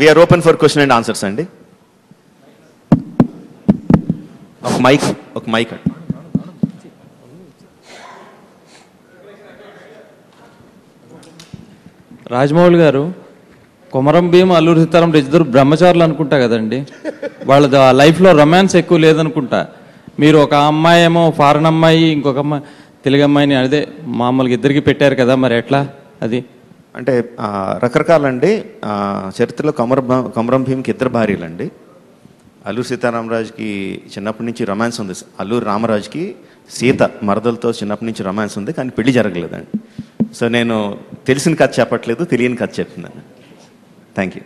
We are open for question and answers అండి. ఒక mic అండి. రాజమౌళి గారు, కొమరం భీం, అల్లూరి సీతారామరాజు ఇద్దరు బ్రహ్మచారులు అనుకుంటా కదండి. వాళ్ళ లైఫ్లో రొమాన్స్ ఎక్కువ లేదనుకుంటా. మీరు ఒక అమ్మాయి ఏమో ఫారెన్ అమ్మాయి, ఇంకొక అమ్మాయి తెలుగు అమ్మాయిని అదే మామూలుగా ఇద్దరికి పెట్టారు కదా, మరి ఎట్లా అది? అంటే రకరకాలండి. చరిత్రలో కొమరం భీంకి ఇద్దరు భార్యలండి. అల్లూరి సీతారామరాజుకి చిన్నప్పటి నుంచి రొమాన్స్ ఉంది. అల్లూరి రామరాజుకి సీత మరదలతో చిన్నప్పటి నుంచి రొమాన్స్ ఉంది, కానీ పెళ్లి జరగలేదండి. సో నేను తెలిసిన కథ చెప్పట్లేదు, తెలియని కథ చెప్తున్నాను. Thank you.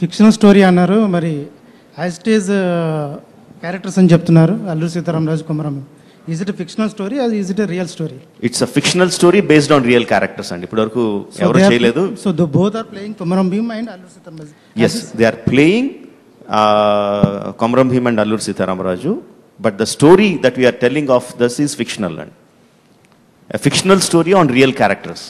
ఫిక్షనల్ స్టోరీ అన్నారు, మరి యాజ్ ఇట్ ఈజ్ క్యారెక్టర్స్ అని చెప్తున్నారు Alluri Sitaramaraju, Komaram. Is it fictional story, is it real story? It's a fictional story based on real characters అండి. ఇప్పటి వరకు ఎవరు చేయలేదు. So both are playing Komaram Bheem and Alluri Sitaramaraju. Yes, they are playing Komaram Bheem and Alluri Sitaramaraju, but the story that we are telling of this is fictional and fictional story on real characters.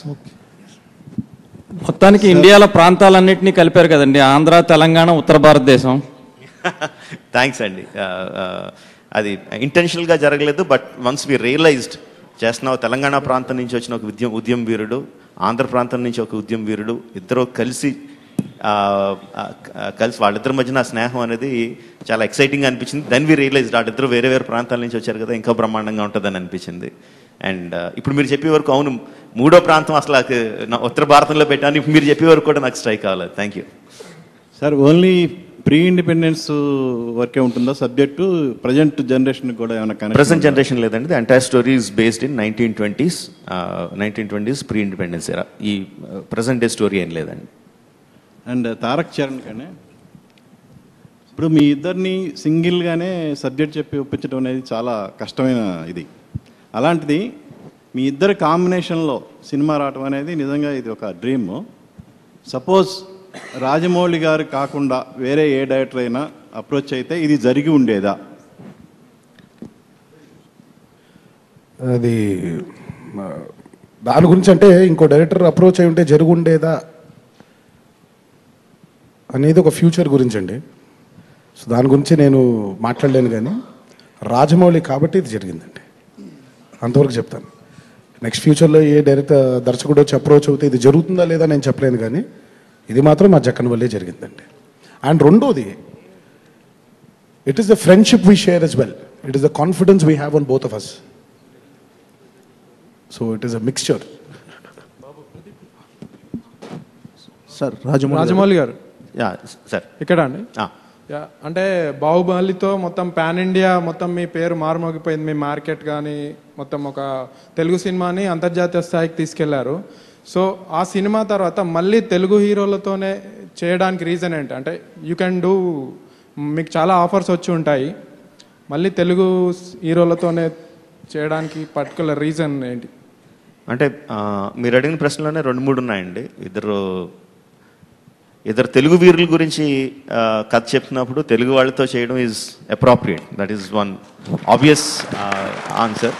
మొత్తానికి ఇండియాలో ప్రాంతాలన్నింటినీ కలిపారు కదండి, ఆంధ్ర, తెలంగాణ, ఉత్తర భారతదేశం. థ్యాంక్స్ అండి. అది ఇంటెన్షనల్గా జరగలేదు, బట్ వన్స్ వి రియలైజ్డ్ చేస్తున్నావు. తెలంగాణ ప్రాంతం నుంచి వచ్చిన ఒక ఉద్యమ వీరుడు, ఆంధ్ర ప్రాంతం నుంచి ఒక ఉద్యమ వీరుడు, ఇద్దరు కలిసి వాళ్ళిద్దరి మధ్యన స్నేహం అనేది చాలా ఎక్సైటింగ్గా అనిపించింది. దెన్ వి రియలైజ్డ్ వాళ్ళిద్దరు వేరే వేరే ప్రాంతాల నుంచి వచ్చారు కదా, ఇంకా బ్రహ్మాండంగా ఉంటుందని అనిపించింది. అండ్ ఇప్పుడు మీరు చెప్పే వరకు అవును, మూడో ప్రాంతం అసలు ఉత్తర భారతంలో పెట్టాను, ఇప్పుడు మీరు చెప్పే వరకు కూడా నాకు స్ట్రైక్ అవ్వాలి. Thank you sir. Only pre independence వర్కే ఉంటుందా సబ్జెక్టు? ప్రజెంట్ జనరేషన్ కూడా ఏమైనా? ప్రజెంట్ జనరేషన్ లేదండి. The entire story is based in 1920s pre independence ఎరా. ఈ ప్రజెంట్ డే స్టోరీ ఏం లేదండి. అండ్ తారక్ చరణ్ కానీ ఇప్పుడు మీ ఇద్దరిని సింగిల్గానే సబ్జెక్ట్ చెప్పి ఒప్పించడం అనేది చాలా కష్టమైన ఇది. అలాంటిది మీ ఇద్దరు కాంబినేషన్లో సినిమా రావటం అనేది నిజంగా ఇది ఒక డ్రీమ్. సపోజ్ రాజమౌళి గారు కాకుండా వేరే ఏ డైరెక్టర్ అయినా అప్రోచ్ అయితే ఇది జరిగి ఉండేదా? అది దాని గురించి అంటే ఇంకో డైరెక్టర్ అప్రోచ్ అయి ఉంటే జరిగి ఉండేదా అనేది ఒక ఫ్యూచర్ గురించి అండి. సో దాని గురించి నేను మాట్లాడలేను, కానీ రాజమౌళి కాబట్టి ఇది జరిగిందండి, అంతవరకు చెప్తాను. నెక్స్ట్ ఫ్యూచర్లో ఏ డైరెక్టర్ దర్శకుడు వచ్చి అప్రోచ్ అవుతే ఇది జరుగుతుందా లేదా నేను చెప్పలేను, కానీ ఇది మాత్రం మా జక్కన్ వల్లే జరిగిందండి. అండ్ రెండోది, it is the friendship we share as well, it is the confidence we have on both of us. So it is a mixture. Sir Rajamouli garu sir ఇక్కడ అండి. అంటే బాహుబలితో మొత్తం పాన్ ఇండియా మొత్తం మీ పేరు మారుమోగిపోయింది, మీ మార్కెట్ కానీ మొత్తం ఒక తెలుగు సినిమాని అంతర్జాతీయ స్థాయికి తీసుకెళ్లారు. సో ఆ సినిమా తర్వాత మళ్ళీ తెలుగు హీరోలతోనే చేయడానికి రీజన్ ఏంటి? అంటే యూ కెన్ డూ, మీకు చాలా ఆఫర్స్ వచ్చి ఉంటాయి, మళ్ళీ తెలుగు హీరోలతోనే చేయడానికి పర్టికులర్ రీజన్ ఏంటి? అంటే మీరు అడిగిన ప్రశ్నలోనే 2-3 ఉన్నాయండి. ఇద్దరు తెలుగు వీరుల గురించి కథ చెప్తున్నప్పుడు తెలుగు వాళ్ళతో చేయడం is appropriate. That is one obvious answer.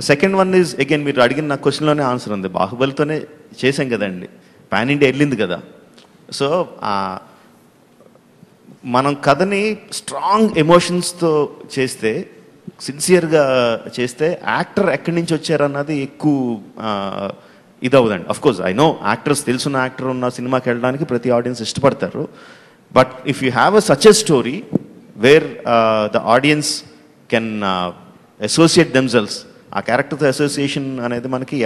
Second one is again మీరు అడిగిన నా క్వశ్చన్లోనే ఆన్సర్ ఉంది. బాహుబలితోనే చేసాం కదండి, పాన్ ఇండియా వెళ్ళింది కదా. సో మనం కథని స్ట్రాంగ్ ఎమోషన్స్తో చేస్తే, సిన్సియర్గా చేస్తే యాక్టర్ ఎక్కడి నుంచి వచ్చారన్నది ఎక్కువ ఇది అవ్వదండి. అఫ్కోర్స్ ఐ నో యాక్టర్స్, తెలుసున్న యాక్టర్ ఉన్న సినిమాకి వెళ్ళడానికి ప్రతి ఆడియన్స్ ఇష్టపడతారు. But if you have a such a story wear the audience can associate themselves, ఆ క్యారెక్టర్తో అసోసియేషన్ అనేది మనకి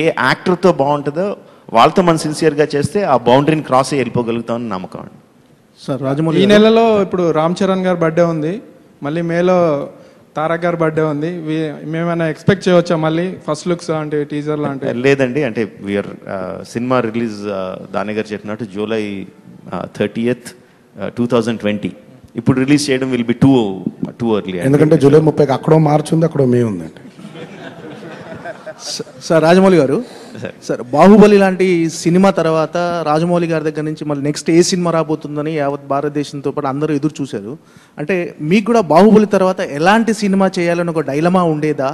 ఏ యాక్టర్తో బాగుంటుందో వాళ్ళతో మనం సిన్సియర్గా చేస్తే ఆ బౌండరీని క్రాస్ అయ్యి వెళ్ళిపోగలుగుతామని నమ్మకం అండి. సార్ రాజమౌళి, ఈ నెలలో ఇప్పుడు రామ్ చరణ్ గారి బర్త్డే ఉంది, మళ్ళీ మేలో తారక్ గారి బర్త్డే ఉంది. మేమైనా ఎక్స్పెక్ట్ చేయవచ్చా మళ్ళీ ఫస్ట్ లుక్స్ లాంటి, టీజర్ లాంటి? లేదండి. అంటే వీఆర్ సినిమా రిలీజ్ దాని గారు చెప్పినట్టు July 30th, 2020. ఇప్పుడు రిలీజ్ చేయడం విల్ బి టూ ఎర్లీ. ఎందుకంటే July 30కి అక్కడో మార్చి ఉంది, అక్కడో మే ఉందండి. సార్ రాజమౌళి గారు, సార్ బాహుబలి లాంటి సినిమా తర్వాత రాజమౌళి గారి దగ్గర నుంచి మళ్ళీ నెక్స్ట్ ఏ సినిమా రాబోతుందని యావత్ భారతదేశంతో పాటు అందరూ ఎదురు చూశారు. అంటే మీకు కూడా బాహుబలి తర్వాత ఎలాంటి సినిమా చేయాలని ఒక డైలమా ఉండేదా?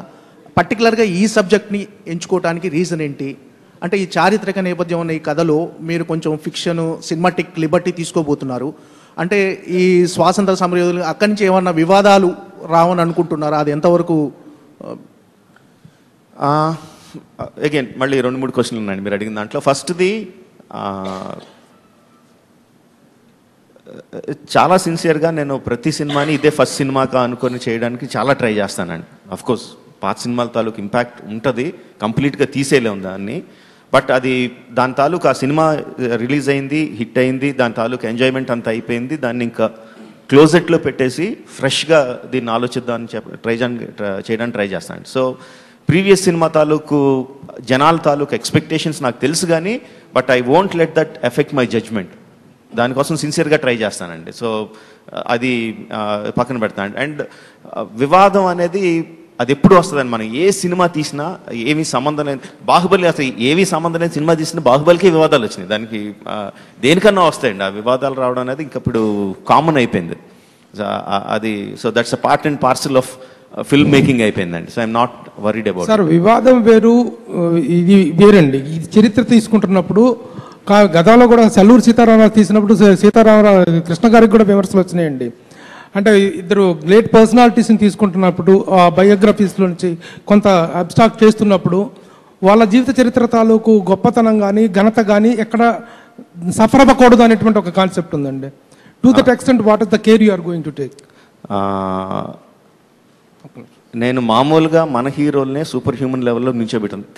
పర్టికులర్గా ఈ సబ్జెక్ట్ని ఎంచుకోవడానికి రీజన్ ఏంటి? అంటే ఈ చారిత్రక నేపథ్యం ఉన్న ఈ కథలో మీరు కొంచెం ఫిక్షన్ సినిమాటిక్ లిబర్టీ తీసుకోబోతున్నారు. అంటే ఈ స్వాతంత్ర సమరయోధులు అక్కడి నుంచి ఏమన్నా వివాదాలు రావని అనుకుంటున్నారా? అది ఎంతవరకు? అగైన్ మళ్ళీ 2-3 క్వశ్చన్లు ఉన్నాయండి మీరు అడిగిన దాంట్లో. ఫస్ట్ది చాలా సిన్సియర్గా నేను ప్రతి సినిమాని ఇదే ఫస్ట్ సినిమాగా అనుకొని చేయడానికి చాలా ట్రై చేస్తానండి. అఫ్కోర్స్ పాత సినిమాల తాలూకు ఇంపాక్ట్ ఉంటుంది, కంప్లీట్గా తీసేయలేము దాన్ని. బట్ అది దాని తాలూకు ఆ సినిమా రిలీజ్ అయింది, హిట్ అయింది, దాని తాలూకు ఎంజాయ్మెంట్ అంతా అయిపోయింది, దాన్ని ఇంకా క్లోజెట్లో పెట్టేసి ఫ్రెష్గా దీన్ని ఆలోచిద్దామని చేయడానికి ట్రై చేస్తాను. సో ప్రీవియస్ సినిమా తాలూకు జనాల తాలూకు ఎక్స్పెక్టేషన్స్ నాకు తెలుసు కానీ but I won't let that effect my judgement. దానికోసం సిన్సియర్గా ట్రై చేస్తానండి. సో అది పక్కన పెడతాను. అండ్ వివాదం అనేది అది ఎప్పుడు వస్తుందండి. మనం ఏ సినిమా తీసినా ఏమీ సంబంధం లేదు. బాహుబలి అసలు ఏమీ సంబంధం లేదు సినిమా తీసినా బాహుబలికి వివాదాలు వచ్చినాయి. దానికి దేనికన్నా వస్తాయండి ఆ వివాదాలు రావడం అనేది ఇంక ఇప్పుడు కామన్ అయిపోయింది అది. So that's a part and parcel of film making అయిపోయిందండి. So I'm not worried about. Sir వివాదం వేరు, ఇది వేరండి. ఇది చరిత్ర తీసుకుంటున్నప్పుడు గతంలో కూడా అల్లూరి సీతారామరాజు తీసినప్పుడు సీతారామరాజు కృష్ణ గారికి కూడా విమర్శలు వచ్చినాయండి. అంటే ఇద్దరు గ్రేట్ పర్సనాలిటీస్ని తీసుకుంటున్నప్పుడు ఆ బయోగ్రఫీస్లో నుంచి కొంత అబ్స్ట్రాక్ట్ చేస్తున్నప్పుడు వాళ్ళ జీవిత చరిత్ర తాలూకు గొప్పతనం కానీ ఘనత కానీ ఎక్కడ సఫర్ అవ్వకూడదు అనేటువంటి ఒక కాన్సెప్ట్ ఉందండి. To that extent what is the care you are going to take? నేను మామూలుగా మన హీరోల్నే సూపర్ హ్యూమన్ లెవెల్లో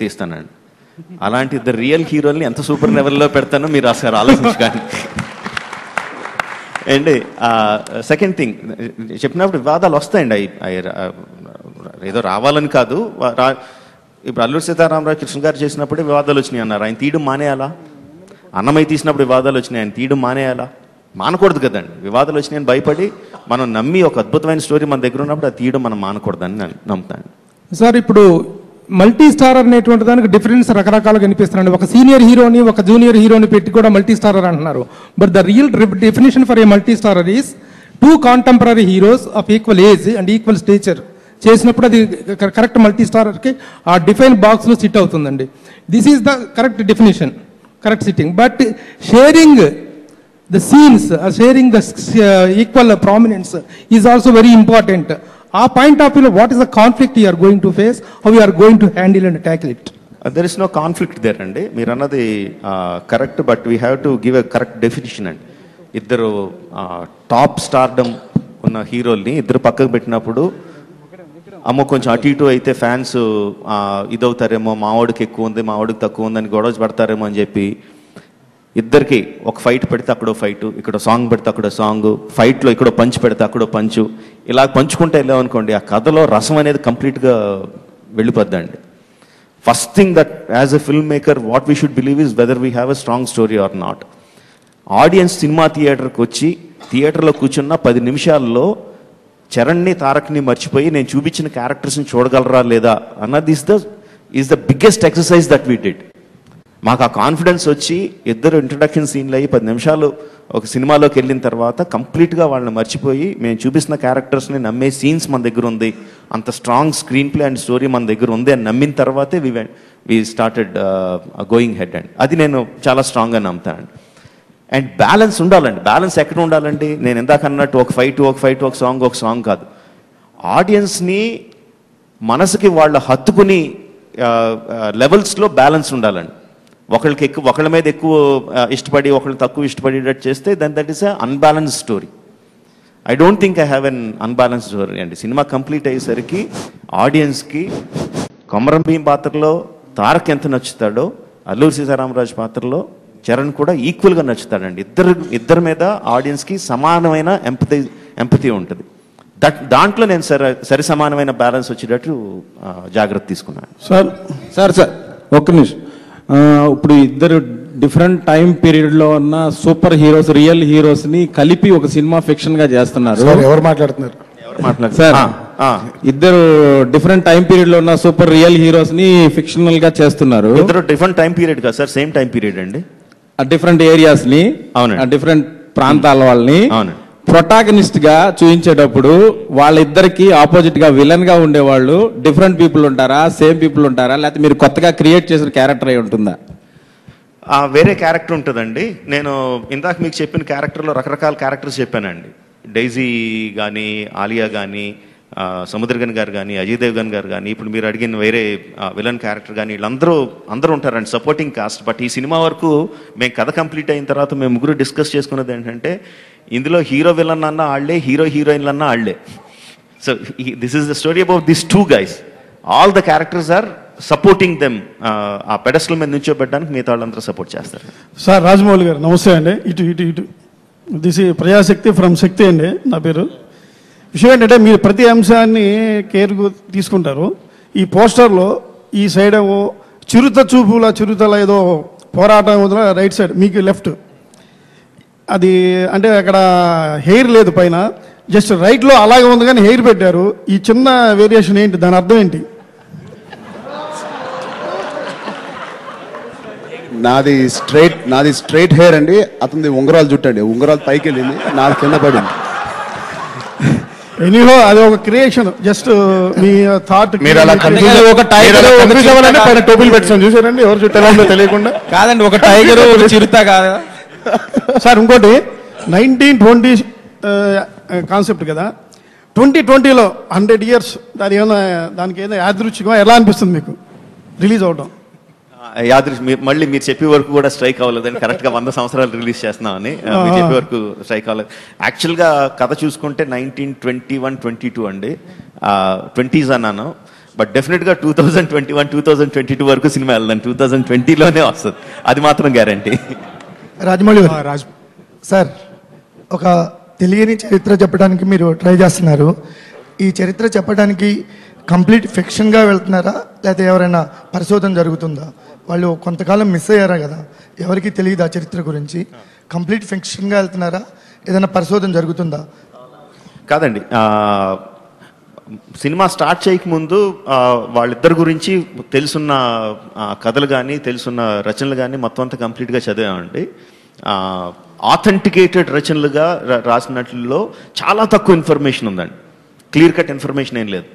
తీస్తానండి. అలాంటి ఇద్దరు రియల్ హీరోల్ని ఎంత సూపర్ లెవెల్లో పెడతానో మీరు అసలు ఆలోచించుకోండి. అండ్ సెకండ్ థింగ్ చెప్పినప్పుడు వివాదాలు వస్తాయండి. ఏదో రావాలని కాదు. ఇప్పుడు అల్లూరి సీతారామరాజు కృష్ణ గారు చేసినప్పుడే వివాదాలు వచ్చినాయి అన్నారు. ఆయన తీయడం మానేయాలా? అన్నమయ్య తీసినప్పుడు వివాదాలు వచ్చినాయి, ఆయన తీయడం మానేయాలా? మానకూడదు కదండి. వివాదాలు వచ్చినాయని భయపడి మనం నమ్మి ఒక అద్భుతమైన స్టోరీ మన దగ్గర ఉన్నప్పుడు అది తీయడం మనం మానకూడదని నేను నమ్ముతాను. సార్ ఇప్పుడు మల్టీ స్టారర్ అనేటువంటి దానికి డిఫరెన్స్ రకరకాలుగా కనిపిస్తున్నాయండి. ఒక సీనియర్ హీరోని ఒక జూనియర్ హీరోని పెట్టి కూడా మల్టీ స్టారర్ అంటున్నారు. But the real definition for a multi starrer is 2 contemporary heroes of equal age and equal stature చేసినప్పుడు అది కరెక్ట్ మల్టీ స్టారర్కి ఆ డిఫైన్ బాక్స్లో సిట్ అవుతుందండి. This is the correct definition, correct sitting. But sharing the scenes, sharing the equal prominence is also very important. Our point of view, what is the conflict you are going to face, how you are going to handle and tackle it? There is no conflict there అండి. మీరు అన్నది correct, but we have to give a correct definition అండి. ఇద్దరు top stardom ఉన్న హీరోల్ని ఇద్దరు పక్కకు పెట్టినప్పుడు అమ్మో కొంచెం అటు ఇటు అయితే ఫ్యాన్స్ ఇదవుతారేమో, మావాడికి ఎక్కువ ఉంది మావాడికి తక్కువ ఉందని గొడవ పడతారేమో అని చెప్పి ఇద్దరికి ఒక ఫైట్ పెడితే అక్కడో ఫైటు, ఇక్కడ సాంగ్ పెడితే అక్కడో సాంగ్, ఫైట్లో ఇక్కడో పంచ్ పెడితే అక్కడో పంచు, ఇలా పంచుకుంటే వెళ్ళామనుకోండి ఆ కథలో రసం అనేది కంప్లీట్గా వెళ్ళిపోద్దండి. First thing that as a film maker what we should believe is whether we have a strong story or not. Audience cinema థియేటర్కి వచ్చి థియేటర్లో కూర్చున్న 10 నిమిషాల్లో చరణ్ని తారక్ని మర్చిపోయి నేను చూపించిన క్యారెక్టర్స్ని చూడగలరా లేదా అన్నది is the biggest exercise that we did. మాకు ఆ కాన్ఫిడెన్స్ వచ్చి ఇద్దరు ఇంట్రడక్షన్ సీన్లు అయ్యి 10 నిమిషాలు ఒక సినిమాలోకి వెళ్ళిన తర్వాత కంప్లీట్గా వాళ్ళని మర్చిపోయి మేము చూపిస్తున్న క్యారెక్టర్స్ని నమ్మే సీన్స్ మన దగ్గర ఉంది, అంత strong screenplay and story మన దగ్గర ఉంది అని నమ్మిన తర్వాతే వి స్టార్టెడ్ గోయింగ్ హెడ్ అండ్ అది నేను చాలా స్ట్రాంగ్గా నమ్ముతానండి. అండ్ బ్యాలెన్స్ ఉండాలండి. బ్యాలెన్స్ ఎక్కడ ఉండాలండి? నేను ఇందాక అన్నట్టు ఒక ఫైట్ ఒక సాంగ్ కాదు. ఆడియన్స్ని మనసుకి వాళ్ళ హత్తుకుని లెవెల్స్లో బ్యాలెన్స్ ఉండాలండి. ఒకళ్ళ మీద ఎక్కువ ఇష్టపడి ఒకళ్ళు తక్కువ ఇష్టపడేటట్టు చేస్తే that is a unbalance story. I don't think I have an unbalance story అండి. సినిమా కంప్లీట్ అయ్యేసరికి ఆడియన్స్కి కొమరం భీం పాత్రలో తారక్ ఎంత నచ్చుతాడో అల్లూరి సీతారామరాజు పాత్రలో చరణ్ కూడా ఈక్వల్గా నచ్చుతాడండి. ఇద్దరి మీద ఆడియన్స్కి సమానమైన ఎంపతి ఉంటుంది. దాంట్లో నేను సరి సమానమైన బ్యాలెన్స్ వచ్చేటట్టు జాగ్రత్త తీసుకున్నాను. సార్ ఒక్క నిమిషం. ఇప్పుడు ఇద్దరు డిఫరెంట్ టైం పీరియడ్ లో ఉన్న సూపర్ హీరోస్ రియల్ హీరోస్ ని కలిపి ఒక సినిమా ఫిక్షన్ గా చేస్తున్నారు. ఎవరు మాట్లాడుతున్నారు సార్? ఇద్దరు డిఫరెంట్ టైం పీరియడ్ లో ఉన్న సూపర్ రియల్ హీరోస్ ని ఫిక్షనల్ గా చేస్తున్నారు. ఇద్దరు డిఫరెంట్ టైం పీరియడ్ కాదు సార్, సేమ్ టైం పీరియడ్ అండి. డిఫరెంట్ ఏరియాస్ ని, డిఫరెంట్ ప్రాంతాల వాళ్ళని ప్రొటాగనిస్ట్ గా చూపించేటప్పుడు వాళ్ళిద్దరికి ఆపోజిట్ గా విలన్ గా ఉండేవాళ్ళు డిఫరెంట్ పీపుల్ ఉంటారా, సేమ్ పీపుల్ ఉంటారా, లేకపోతే మీరు కొత్తగా క్రియేట్ చేసిన క్యారెక్టర్ అయి ఉంటుందా? వేరే క్యారెక్టర్ ఉంటుందండి. నేను ఇందాక మీకు చెప్పిన క్యారెక్టర్లో రకరకాల క్యారెక్టర్స్ చెప్పానండి. డైజీ కానీ, ఆలియా కానీ, సముద్రగన్ గారు కానీ, అజయ్ దేవ్గన్ గారు కానీ, ఇప్పుడు మీరు అడిగిన వేరే విలన్ క్యారెక్టర్ కానీ, వీళ్ళందరూ ఉంటారండి సపోర్టింగ్ కాస్ట్. బట్ ఈ సినిమా వరకు మేము కథ కంప్లీట్ అయిన తర్వాత మేము ముగ్గురు డిస్కస్ చేసుకున్నది ఏంటంటే, ఇందులో హీరో విలన్ అన్న ఆళ్లే, హీరో హీరోయిన్లు అన్న ఆళ్లే. So this is the story about this two guys. All the characters are supporting them. ఆ పెడస్టల్ మీద నుంచోబెట్టడానికి మిగతా వాళ్ళందరూ సపోర్ట్ చేస్తారు. సార్ రాజమౌళి గారు నమస్తే అండి. ఇటు దిస్ ఈ ప్రజాశక్తి ఫ్రమ్ శక్తి అండి నా పేరు. విషయం ఏంటంటే మీరు ప్రతి అంశాన్ని కేర్ తీసుకుంటారు. ఈ పోస్టర్లో ఈ సైడ్ ఏమో చిరుతల ఏదో పోరాటం వదిన రైట్ సైడ్ మీకు లెఫ్ట్, అది అంటే అక్కడ హెయిర్ లేదు పైన, జస్ట్ రైట్లో అలాగే ఉంది కానీ హెయిర్ పెట్టారు. ఈ చిన్న వేరియేషన్ ఏంటి, దాని అర్థం ఏంటి? నాది స్ట్రైట్ హెయిర్ అండి, అతనిది ఉంగరాలు జుట్టండి. ఉంగరాలు పైకి వెళ్ళింది, నాది కింద పడింది. ఎనీహో అది ఒక క్రియేషన్, జస్ట్ మీ థాట్. మీరు అలా ఒక టైగర్ పైన టోపీలు పెట్టాం చూసారండి, ఎవరు చుట్టాలో తెలియకుండా. కాదండి, ఒక టైగర్ ఒక చిరుత కాదు సార్. ఇంకోటి 1920 కాన్సెప్ట్ కదా, 2020లో 100 years దానికి ఏదో యాదృచ్ఛికం ఎలా అనిపిస్తుంది మీకు రిలీజ్ అవడం? మళ్ళీ మీరు చెప్పే వరకు కూడా స్ట్రైక్ అవ్వలేదండి. కరెక్ట్గా 100 సంవత్సరాలు రిలీజ్ చేస్తున్నామని మీరు చెప్పే వరకు స్ట్రైక్ అవ్వలేదు. యాక్చువల్గా కథ చూసుకుంటే 1921-22 అండి, 20s అన్నాను. బట్ డెఫినెట్గా 2021-2022 వరకు సినిమా వెళ్దాం. 2020లోనే వస్తుంది, అది మాత్రం గ్యారంటీ. రాజమౌళి సార్, ఒక తెలియని చరిత్ర చెప్పడానికి మీరు ట్రై చేస్తున్నారు. ఈ చరిత్ర చెప్పడానికి కంప్లీట్ ఫిక్షన్గా వెళ్తున్నారా, లేకపోతే ఎవరైనా పరిశోధన జరుగుతుందా? వాళ్ళు కొంతకాలం మిస్ అయ్యారా కదా, ఎవరికి తెలియదు ఆ చరిత్ర గురించి. కంప్లీట్ ఫిక్షన్గా వెళ్తున్నారా, ఏదైనా పరిశోధన జరుగుతుందా? కాదండి, సినిమా స్టార్ట్ చేయకముందు వాళ్ళిద్దరి గురించి తెలుసున్న కథలు కానీ తెలుసున్న రచనలు కానీ మొత్తం అంతా కంప్లీట్గా చదివామండి. ఆథెంటికేటెడ్ రచనలుగా రాసినట్లో చాలా తక్కువ ఇన్ఫర్మేషన్ ఉందండి. క్లియర్ కట్ ఇన్ఫర్మేషన్ ఏం లేదు.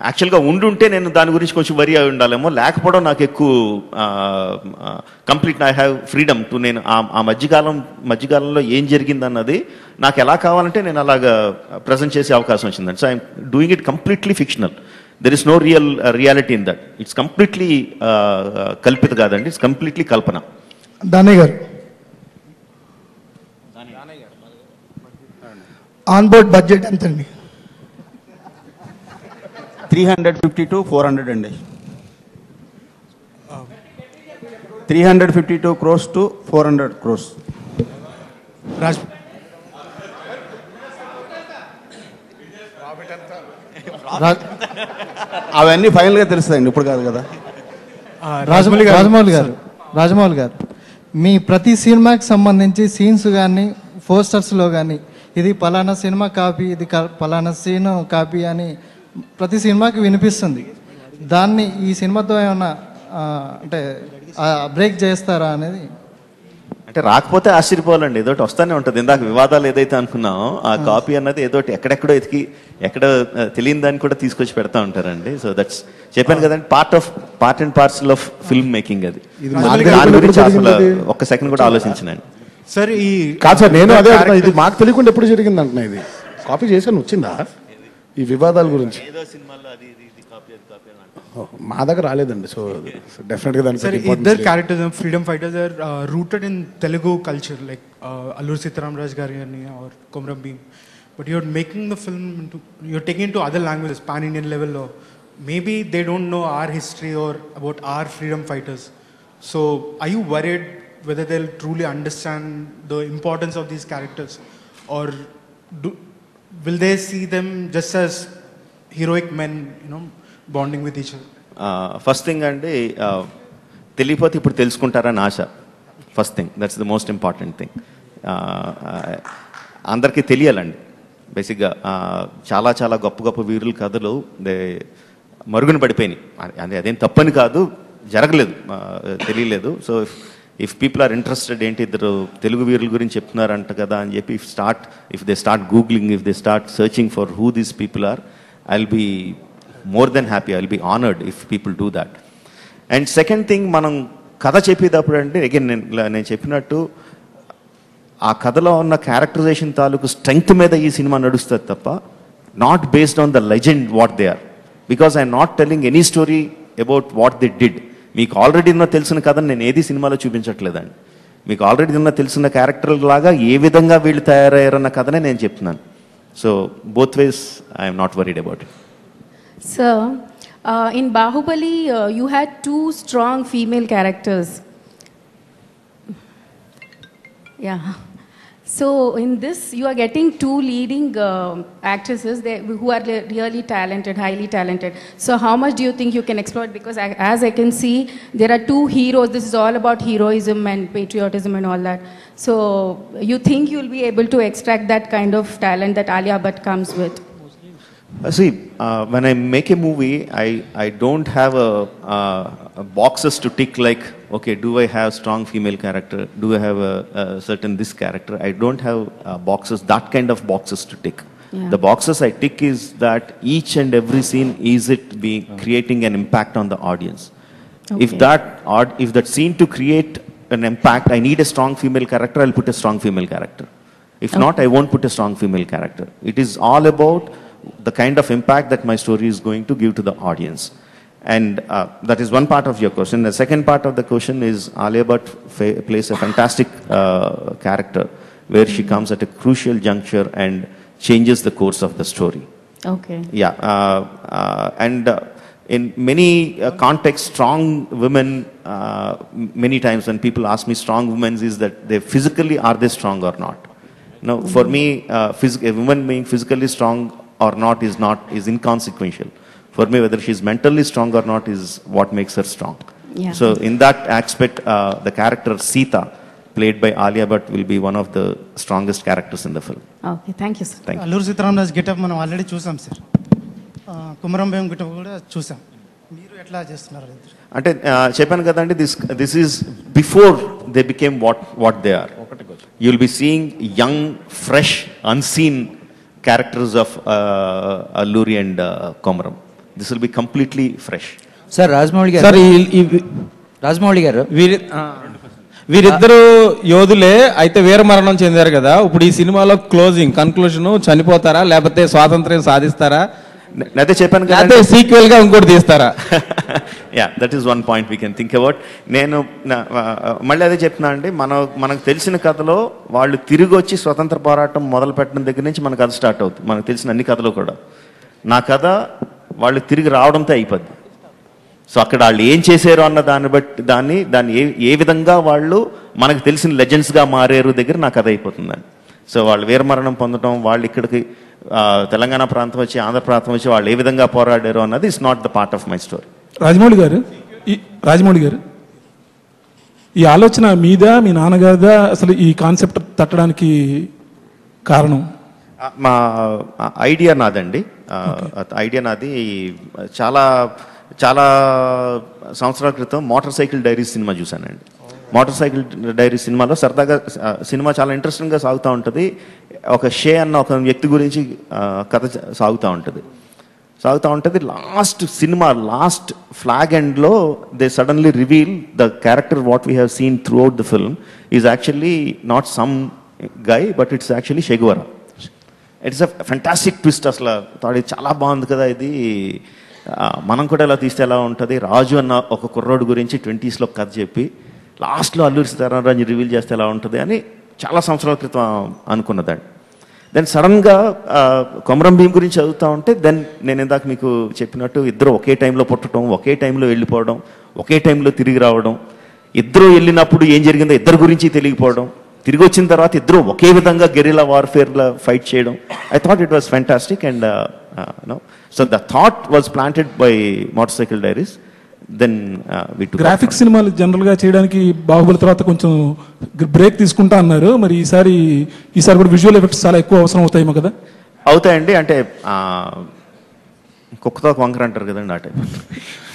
యాక్చువల్గా ఉండుంటే నేను దాని గురించి కొంచెం వరి అయి ఉండాలేమో, లేకపోవడం నాకు ఎక్కువ complete I have freedom to. నేను ఆ మధ్యకాలంలో ఏం జరిగిందన్నది నాకు ఎలా కావాలంటే నేను అలాగా ప్రజెంట్ చేసే అవకాశం వచ్చిందండి. So I'm doing it completely fictional. There is no reality in that. It's completely కల్పిత కాదండి, ఇట్స్ కంప్లీట్లీ కల్పన. దానయ్య గారు, ఆన్ బోర్డ్ బడ్జెట్ ఎంతండి? 350 to 400 అండి. 352 crores to 400 crores. అవన్నీ ఫైనల్గా తెలుస్తాయండి, ఇప్పుడు కాదు కదా. రాజమౌళి గారు, మీ ప్రతి సినిమాకి సంబంధించి సీన్స్ కానీ పోస్టర్స్లో కానీ ఇది పలానా సినిమా కాపీ, ఇది పలానా సీన్ కాపీ అని ప్రతి సినిమాకి వినిపిస్తుంది. దాన్ని ఈ సినిమాతో ఏమన్నా అంటే బ్రేక్ చేస్తారా అనేది? అంటే రాకపోతే ఆశ్చర్యపోవాలండి, ఏదోటి వస్తానే ఉంటుంది. ఇందాక వివాదాలు ఏదైతే అనుకున్నామో ఆ కాపీ అన్నది ఏదోటి ఎక్కడెక్కడో ఎతికి ఎక్కడ తెలియని దాన్ని కూడా తీసుకొచ్చి పెడతా ఉంటారండి. సో దట్స్ చెప్పాను కదండి, part and parcel of film making. అది దాని గురించి అసలు ఒక్క సెకండ్ కూడా ఆలోచించినండి. సార్ ఈ కాదు సార్, నేను అదే ఇది మాకు తెలియకుండా ఎప్పుడు జరిగింది అంటున్నా. ఇది కాపీ చేసాను వచ్చిందా ఈ వివాదాల గురించి? మా దగ్గర రాలేదండి. సో డెఫినెట్గా దానికి సార్ ఇద్దరు characters freedom fighters are rooted in Telugu culture, like Alluri Sitarama Raju గారి or Komaram Bheem. But you're making the film you're taking to other languages pan Indian లెవెల్లో. Maybe they don't know our history or about our freedom fighters. So are you worried whether they'll truly understand the importance of these characters, or will they see them just as heroic men, bonding with each other? First thing అండి, తెలియపోతే ఇప్పుడు తెలుసుకుంటారని ఆశ. First thing, that's the most important thing. అందరికీ తెలియాలండి బేసిక్గా. చాలా చాలా గొప్ప గొప్ప వీరుల కథలు మరుగున పడిపోయినాయి. అదేం తప్పని కాదు, జరగలేదు, తెలియలేదు. So if people are interested, ఏంటి ఇద్దరు తెలుగు వీరుల గురించి చెప్తున్నారంట కదా అని చెప్పి if they start googling, if they start searching for who these people are, I will be more than happy, I will be honored if people do that. And second thing, మనం కథ చెప్పేటప్పుడు అంటే అగైన్ నేను చెప్పినట్టు ఆ కథలో ఉన్న characterisation తాలూకు స్ట్రెంగ్త్ మీద ఈ సినిమా నడుస్తుంది తప్ప not based on the legend what they are, because I'm not telling any story about what they did. మీకు ఆల్రెడీ ఉన్న తెలిసిన కథను నేను ఏది సినిమాలో చూపించట్లేదండి. మీకు ఆల్రెడీ ఉన్న తెలిసిన క్యారెక్టర్ లాగా ఏ విధంగా వీళ్ళు తయారయ్యారన్న కథనే నేను చెప్తున్నాను. So both ways I'm not worried about it. Sir, in Bahubali, you had two strong female characters. Yeah. So in this, you are getting two leading actresses who are really talented, highly talented. So how much do you think you can exploit? Because as I can see, there are two heroes. This is all about heroism and patriotism and all that. So you think you'll be able to extract that kind of talent that Alia Bhatt comes with? See, when I make a movie, I don't have a boxes to tick like, okay, do I have strong female character? Do I have a certain this character? I don't have boxes, that kind of boxes to tick. Yeah. The boxes I tick is that each and every scene, is it creating an impact on the audience? Okay. If that scene to create an impact, I need a strong female character, I'll put a strong female character. If not, I won't put a strong female character. It is all about the kind of impact that my story is going to give to the audience. And that is one part of your question. The second part of the question is Alia Bhatt plays a fantastic character where she comes at a crucial juncture and changes the course of the story. Okay. Yeah. In many contexts, strong women, many times when people ask me strong women, is that they physically, are they strong or not? No, for me, a woman being physically strong or not is inconsequential. For me, whether she's mentally strong or not is what makes her strong. Yeah. So in that aspect, the character Sita, played by Alia Bhatt, will be one of the strongest characters in the film. Okay, thank you, sir. Thank you. Alluri Sitaramaraju getup మనం already చూసాం sir. Kumaram Bheem getup కూడా చూసాం. మీరు ఎట్లా చేస్తున్నారు? అంటే చెప్పాను కదండి, this is before they became what they are. You will be seeing young, fresh, unseen characters of Alluri and Komaram. This will be completely fresh. Sir, Rajmouli garu. Sir, Rajmouli garu. వీరిద్దరు యోధులే అయితే వీరమరణం చెందారు కదా. ఇప్పుడు ఈ సినిమాలో conclusion చనిపోతారా లేకపోతే స్వాతంత్ర్యం సాధిస్తారా? అదే చెప్పాను కదా, సీక్వెల్ గా ఇంకోటి తీస్తారా? Yeah, that is one point we can think about. నేను మళ్ళీ అదే చెప్తున్నా అండి, మనకు తెలిసిన కథలో వాళ్ళు తిరిగి వచ్చి స్వతంత్ర పోరాటం మొదలు పెట్టిన దగ్గర నుంచి మన కథ స్టార్ట్ అవుతుంది. మనకు తెలిసిన అన్ని కథలు కూడా నా కథ వాళ్ళు తిరిగి రావడంతో అయిపోద్ది. సో అక్కడ వాళ్ళు ఏం చేశారు అన్న దాన్ని బట్టి దాన్ని ఏ విధంగా వాళ్ళు మనకు తెలిసిన లెజెండ్స్గా మారారు దగ్గర నా కథ అయిపోతుందండి. సో వాళ్ళు వీరమరణం పొందడం, వాళ్ళు ఇక్కడికి తెలంగాణ ప్రాంతం వచ్చి ఆంధ్ర ప్రాంతం వచ్చి వాళ్ళు ఏ విధంగా పోరాడారు అన్నది is not the part of my story. Rajamouli గారు ఈ ఆలోచన మీద మీ నాన్నగారిదా అసలు ఈ కాన్సెప్ట్ తట్టడానికి కారణం? మా ఐడియా నాదండి. ఐడియా నాది చాలా చాలా సంవత్సరాల క్రితం మోటార్ సైకిల్ డైరీస్ సినిమా చూశానండి. మోటార్ సైకిల్ డైరీ సినిమాలో సరదాగా సినిమా చాలా ఇంట్రెస్టింగ్గా సాగుతూ ఉంటుంది. ఒక షే అన్న ఒక వ్యక్తి గురించి కథ సాగుతూ ఉంటుంది. లాస్ట్ ఫ్లాగ్ ఎండ్లో they suddenly reveal the character what we have seen through out the film is actually not some guy but it's actually షెగువరా. It's a fantastic twist. అసలు ఇది చాలా బాగుంది కదా, ఇది మనం కూడా ఇలా తీస్తే ఎలా ఉంటుంది. రాజు అన్న ఒక కుర్రోడు గురించి 20s కథ చెప్పి లాస్ట్లో అల్లూరి సీతారామరాజు రివీల్ చేస్తే ఎలా ఉంటుంది అని చాలా సంవత్సరాల క్రితం అనుకున్నదండి. దెన్ సడన్గా కొమరం భీమ్ గురించి చదువుతూ ఉంటే దెన్ నేను ఇందాక మీకు చెప్పినట్టు ఇద్దరు ఒకే టైంలో పుట్టడం, ఒకే టైంలో వెళ్ళిపోవడం, ఒకే టైంలో తిరిగి రావడం, ఇద్దరు వెళ్ళినప్పుడు ఏం జరిగిందో ఇద్దరు గురించి తెలియకపోవడం, తిరిగి వచ్చిన తర్వాత ఇద్దరు ఒకే విధంగా గెరిలా వార్ఫేర్లో ఫైట్ చేయడం. I thought it was fantastic and so the thought was planted by motorcycle diaries. Then graphics సినిమాలు జనరల్గా చేయడానికి బాహుబలి తర్వాత కొంచెం బ్రేక్ తీసుకుంటా అన్నారు. మరి ఈసారి కూడా విజువల్ ఎఫెక్ట్స్ చాలా ఎక్కువ అవసరం అవుతాయేమో కదా? అవుతాయండి. అంటే కుక్కతో వంకర అంటారు కదండి ఆ టైం.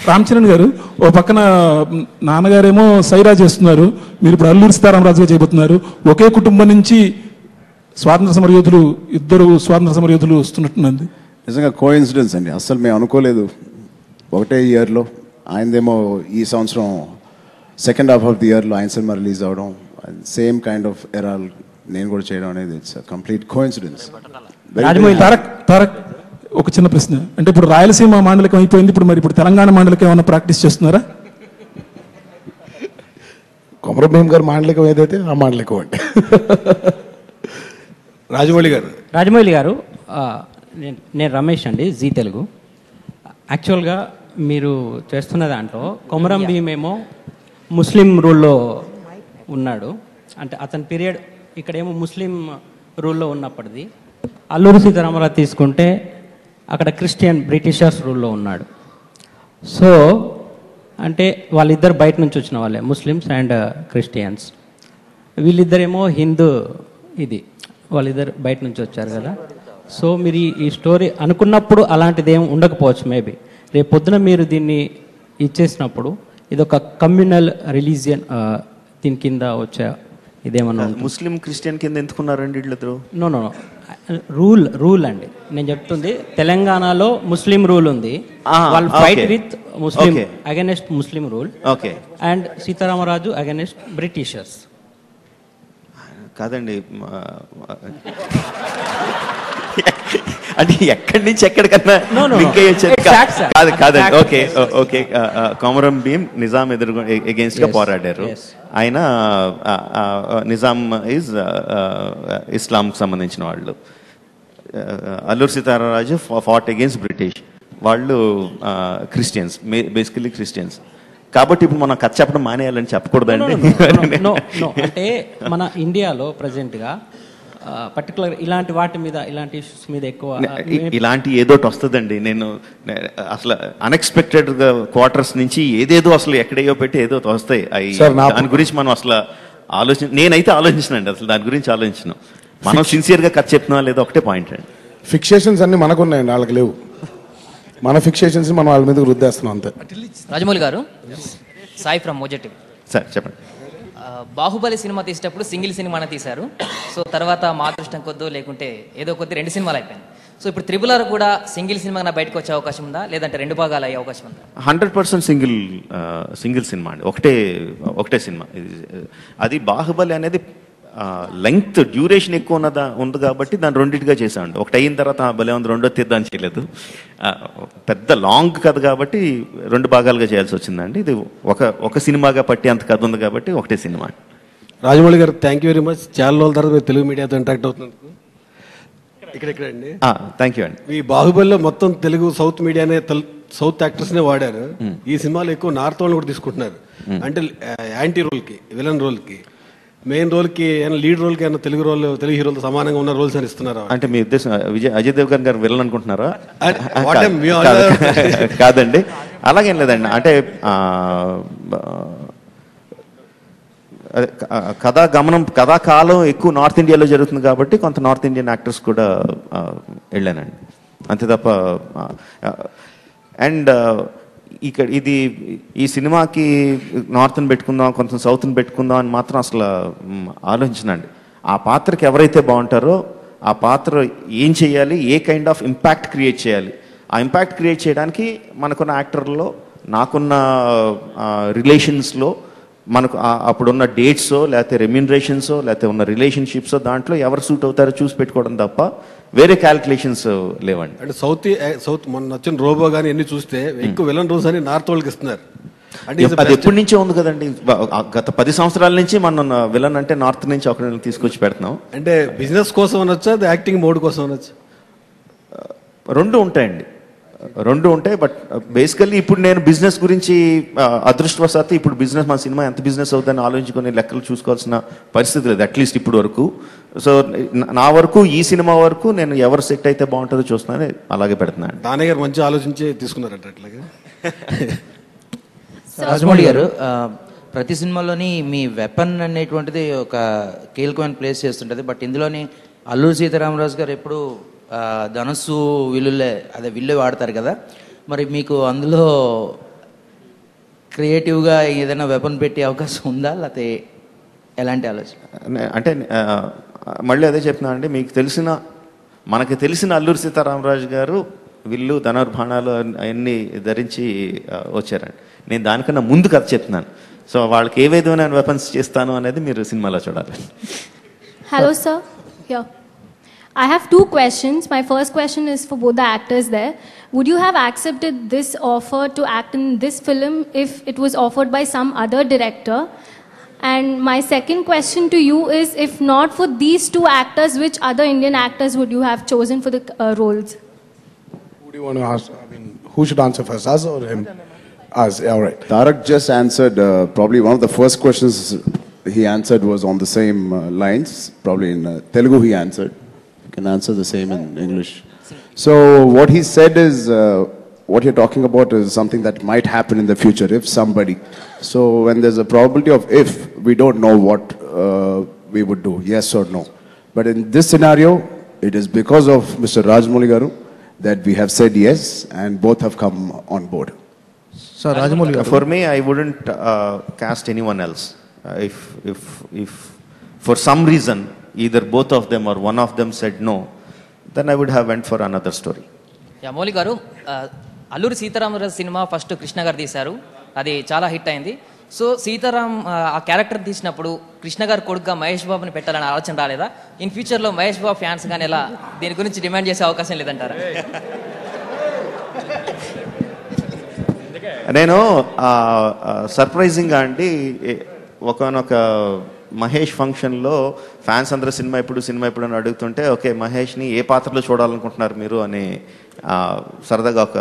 రామ్ చరణ్ గారు ఓ పక్కన నాన్నగారేమో సైరా చేస్తున్నారు, మీరు ఇప్పుడు అల్లూరి సీతారామరాజుగా చేయబోతున్నారు. ఒకే కుటుంబం నుంచి స్వాతంత్ర సమరయోధులు, ఇద్దరు స్వాతంత్ర సమరయోధులు వస్తున్నట్టున్నది. నిజంగా కోఇన్సిడెన్స్ అండి, అస్సలు మేము అనుకోలేదు. ఒకటే ఇయర్లో ఆయనదేమో ఈ సంవత్సరం సెకండ్ హాఫ్ ఆఫ్ ది ఇయర్లో ఆయన సినిమా రిలీజ్ అవడం, సేమ్ కైండ్ ఆఫ్ ఎరా నేను కూడా చేయడం అనేది ఇట్స్ కంప్లీట్ కోఇన్సిడెన్స్. తారక్ ఒక చిన్న ప్రశ్న, అంటే ఇప్పుడు రాయలసీమ మాండలికం అయిపోయింది, ఇప్పుడు తెలంగాణ మాండలికం ఏమైనా ప్రాక్టీస్ చేస్తున్నారా? కొమరం భీమ్ గారు మాండలికం ఏదైతే ఆ మాండలికం అంటే. రాజమౌళి గారు, నేను రమేష్ అండి, జీ తెలుగు. యాక్చువల్గా మీరు చేస్తున్న దాంట్లో కొమరం భీమ్ ఏమో ముస్లిం రూల్లో ఉన్నాడు, అంటే అతని పీరియడ్ ఇక్కడేమో ముస్లిం రూల్లో ఉన్నప్పటిది. అల్లూరి సీతారామరాజు తీసుకుంటే అక్కడ క్రిస్టియన్ బ్రిటిషర్స్ రూల్లో ఉన్నాడు. సో అంటే వాళ్ళిద్దరు బయట నుంచి వచ్చిన వాళ్ళే, ముస్లిమ్స్ అండ్ క్రిస్టియన్స్. వీళ్ళిద్దరేమో హిందూ, ఇది వాళ్ళిద్దరు బయట నుంచి వచ్చారు కదా. సో మీరు ఈ స్టోరీ అనుకున్నప్పుడు అలాంటిది ఏం ఉండకపోవచ్చు మేబీ. రేపు పొద్దున మీరు దీన్ని ఇచ్చేసినప్పుడు ఇది ఒక కమ్యూనల్ రిలీజియన్ దీని కింద వచ్చే ఇదేమన్నా ముస్లిం క్రిస్టియన్ కింద ఎందుకున్నారండి వీళ్ళిద్దరు? నో రూల్ అండి నేను చెప్తుంది. తెలంగాణలో ముస్లిం రూల్ ఉంది, వాళ్ళు fight with Muslim against Muslim rule, and Sitaramaraju against Britishers. కాదండి, అంటే ఎక్కడి నుంచి ఎక్కడికన్నా లింక్ అయ్యి వచ్చారు. కాదండి, ఓకే. కొమరం భీమ్ నిజాం ఎగెన్స్ట్ గా పోరాడారు. ఆయన నిజాం ఈజ్ ఇస్లాంకి సంబంధించిన వాళ్ళు. Alluri Sitaramaraju fought against British, వాళ్ళు క్రిస్టియన్స్, బేసికలీ క్రిస్టియన్స్. కాబట్టి ఇప్పుడు మనం కథ చెప్పడం మానేయాలని చెప్పకూడదండి. అంటే మన ఇండియాలో ప్రజెంట్గా పర్టికులర్ ఇలాంటి వాటి మీద, ఇలాంటి ఇష్యూస్ మీద ఎక్కువ ఇలాంటి ఏదోటి వస్తుందండి. నేను అసలు అన్ఎక్స్పెక్టెడ్ క్వార్టర్స్ నుంచి ఏదేదో అసలు ఎక్కడేయో పెట్టి ఏదో వస్తాయి. దాని గురించి మనం అసలు నేనైతే ఆలోచించనండి, అసలు దాని గురించి ఆలోచించను. మనం సిన్సియర్గా కథ చెప్తున్నా లేదో ఒకటే పాయింట్ అండి. ఫిక్సేషన్స్ అన్ని మనకున్నాయండి, వాళ్ళకి లేవు. మన ఫిక్సేషన్స్ మనం వాళ్ళ మీద రుద్దేస్తున్నాం అంతే. రాజమౌళి గారు, సాయి ఫ్రమ్ మోజెటివ్. సార్ చెప్పండి. బాహుబలి సినిమా తీసేటప్పుడు సింగిల్ సినిమానే తీశారు. సో తర్వాత మా అదృష్టం కొద్దో లేకుంటే ఏదో కొద్ది 2 సినిమాలు అయిపోయింది. సో ఇప్పుడు త్రిబుల్ కూడా సింగిల్ సినిమా బయటకు వచ్చే అవకాశం ఉందా, లేదంటే 2 భాగాలు అయ్యే అవకాశం ఉందా? 100% సింగిల్ సినిమా అండి, ఒకటే సినిమా. అది బాహుబలి అనేది లెంగ్త్ డ్యూరేషన్ ఎక్కువ ఉంది కాబట్టి దాన్ని రెండింటిగా చేశామండి. ఒకటి అయిన తర్వాత భలే ఉంది రెండో తీద్దాం చేయలేదు. పెద్ద లాంగ్ కథ కాబట్టి 2 భాగాలుగా చేయాల్సి వచ్చిందండి. ఇది ఒక సినిమాగా పట్టి అంత కథ ఉంది కాబట్టి ఒకటే సినిమా. రాజమౌళి గారు, థ్యాంక్ యూ వెరీ మచ్. చాలా రోజుల తర్వాత మీరు తెలుగు మీడియాతో ఇంటరాక్ట్ అవుతున్నందుకు. ఇక్కడ అండి, థ్యాంక్ యూ అండి. ఈ బాహుబలిలో మొత్తం తెలుగు సౌత్ మీడియానే, సౌత్ యాక్టర్స్నే వాడారు. ఈ సినిమాలో ఎక్కువ నార్త్ వాళ్ళు కూడా తీసుకుంటున్నారు. అంటే యాంటీ రోల్కి, విలన్ రోల్కి, మెయిన్ రోల్కి, లీడ్ రోల్కి ఏమైనా తెలుగు హీరోలతో సమానంగా ఉన్న రోల్స్ అని ఇస్తున్నారు. అంటే మీ ఉద్దేశం అజయ్ దేవగన్ గారు విలన్ అనుకుంటున్నారా? కాదండి, అలాగేం లేదండి. అంటే కథాకాలం ఎక్కువ నార్త్ ఇండియాలో జరుగుతుంది కాబట్టి కొంత నార్త్ ఇండియన్ యాక్టర్స్ కూడా వెళ్ళానండి, అంతే తప్ప. అండ్ ఇక్కడ ఈ సినిమాకి నార్త్ని పెట్టుకుందాం, కొంచెం సౌత్ని పెట్టుకుందాం అని మాత్రం అసలు ఆలోచించనండి. ఆ పాత్రకి ఎవరైతే బాగుంటారో ఆ పాత్ర ఏం చేయాలి, ఏ కైండ్ ఆఫ్ ఇంపాక్ట్ క్రియేట్ చేయాలి, ఆ ఇంపాక్ట్ క్రియేట్ చేయడానికి మనకున్న యాక్టర్లో, నాకున్న రిలేషన్స్లో, మనకు అప్పుడున్న డేట్సో లేకపోతే రెమ్యూనరేషన్సో లేకపోతే ఉన్న రిలేషన్షిప్సో దాంట్లో ఎవరు సూట్ అవుతారో చూసి పెట్టుకోవడం తప్ప వేరే క్యాలిక్యులేషన్స్ లేవండి. అంటే సౌత్ మొన్న వచ్చిన రోబో కానీ ఎన్ని చూస్తే ఎక్కువ విలన్ రోల్స్ అని నార్త్ వాళ్ళకి ఇస్తున్నారు. అంటే అది ఎప్పటి నుంచో ఉంది కదండి, గత 10 సంవత్సరాల నుంచి మనం విలన్ అంటే నార్త్ నుంచి ఒకరిని తీసుకొచ్చి పెడుతున్నాం. అంటే బిజినెస్ కోసం అనొచ్చా, యాక్టింగ్ మోడ్ కోసం అనొచ్చా? రెండు ఉంటాయి. బట్ బేసికల్లీ ఇప్పుడు నేను బిజినెస్ గురించి అదృష్టవశాత్తు ఇప్పుడు మన సినిమా ఎంత బిజినెస్ అవుతుందని ఆలోచించుకొని లెక్కలు చూసుకోవాల్సిన పరిస్థితి లేదు, అట్లీస్ట్ ఇప్పుడు వరకు. సో నా వరకు, ఈ సినిమా వరకు నేను ఎవరు సెట్ అయితే బాగుంటుందో చూస్తున్నాను, అలాగే పెడుతున్నాను. దాని గారు మంచి ఆలోచించి తీసుకున్నారంట అట్లాగే. రాజమౌళి గారు, ప్రతి సినిమాలోని మీ వెపన్ అనేటువంటిది ఒక కీలకమైన ప్లేస్ చేస్తుంటుంది. బట్ ఇందులోని అల్లూరి సీతారామరాజు గారు ఎప్పుడు ధనస్సు విల్లు వాడతారు కదా, మరి మీకు అందులో క్రియేటివ్గా ఏదైనా వెపన్ పెట్టే అవకాశం ఉందా, లేకపోతే ఎలాంటి ఆలోచన? అంటే మళ్ళీ అదే చెప్తున్నా అండి, మనకి తెలిసిన అల్లూరి సీతారామరాజు గారు విల్లు, ధనుర్బాణాలు అవన్నీ ధరించి వచ్చారండి. నేను దానికన్నా ముందు కథ చెప్తున్నాను. సో వాళ్ళకి ఏ విధమైన వెపన్స్ చేస్తాను అనేది మీరు సినిమాలో చూడాలి. Hello, sir. Here. I have two questions. My first question is for both the actors there. Would you have accepted this offer to act in this film if it was offered by some other director? And my second question to you is, if not for these two actors, which other Indian actors would you have chosen for the roles? Who do you want to ask? I mean, who should answer first, us or him? Us, yeah, all right. Tarak just answered, probably one of the first questions he answered was on the same lines. Probably in Telugu he answered. You can answer the same in English. So what he said is, what you're talking about is something that might happen in the future if somebody. So when there's a probability of if, we don't know what we would do, yes or no. But in this scenario, it is because of Mr. Rajamouli Garu that we have said yes, and both have come on board. So Rajamouli Garu. For me, I wouldn't cast anyone else. If for some reason either both of them or one of them said no, then I would have went for another story. Mouli గారు, Alluri Sitaramaraju cinema first Krishna గారు తీశారు, అది చాలా hit అయింది. So Sitaram ఆ character తీసినప్పుడు కృష్ణ గారు కొడుకుగా మహేష్ బాబుని పెట్టాలని ఆలోచన రాలేదా? ఇన్ ఫ్యూచర్లో మహేష్ బాబు ఫ్యాన్స్ కానీ ఎలా దీని గురించి డిమాండ్ చేసే అవకాశం లేదంటారా? నేను సర్ప్రైజింగ్గా అండి ఒకనొక మహేష్ ఫంక్షన్లో ఫ్యాన్స్ అందరూ సినిమా ఎప్పుడు అని అడుగుతుంటే, ఓకే మహేష్ని ఏ పాత్రలో చూడాలనుకుంటున్నారు మీరు అని సరదాగా ఒక